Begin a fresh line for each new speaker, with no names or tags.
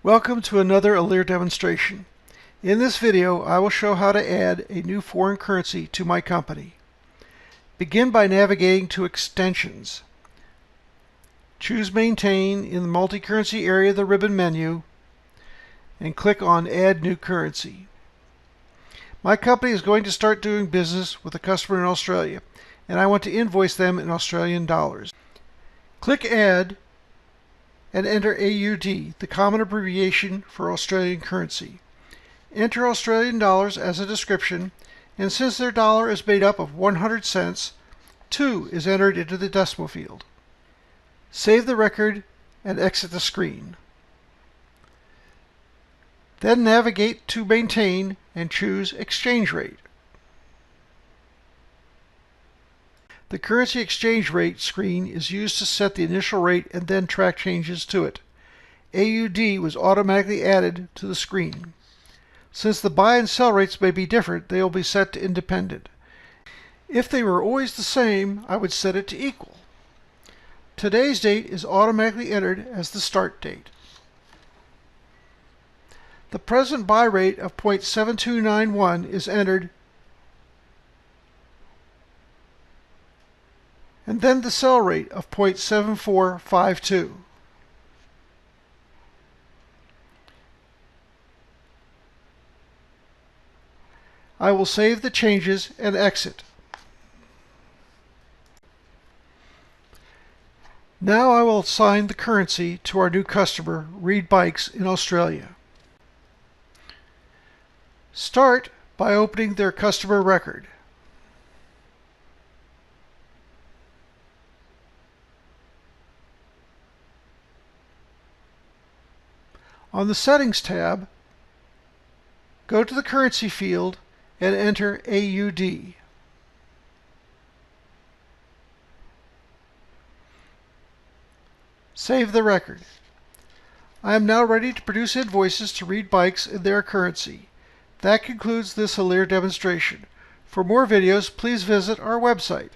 Welcome to another ALERE demonstration. In this video, I will show how to add a new foreign currency to my company. Begin by navigating to Extensions. Choose Maintain in the Multi-Currency area of the ribbon menu and click on Add New Currency. My company is going to start doing business with a customer in Australia, and I want to invoice them in Australian dollars. Click Add and enter AUD, the common abbreviation for Australian currency. Enter Australian dollars as a description, and since their dollar is made up of 100 cents, 2 is entered into the decimal field. Save the record and exit the screen. Then navigate to Maintain and choose Exchange Rate. The currency exchange rate screen is used to set the initial rate and then track changes to it. AUD was automatically added to the screen. Since the buy and sell rates may be different, they will be set to independent. If they were always the same, I would set it to equal. Today's date is automatically entered as the start date. The present buy rate of 0.7291 is entered, and then the sell rate of 0.7452. I will save the changes and exit. Now I will assign the currency to our new customer, Reed Bikes in Australia. Start by opening their customer record. On the Settings tab, go to the Currency field and enter AUD. Save the record. I am now ready to produce invoices to Reed Bikes in their currency. That concludes this ALERE demonstration. For more videos, please visit our website.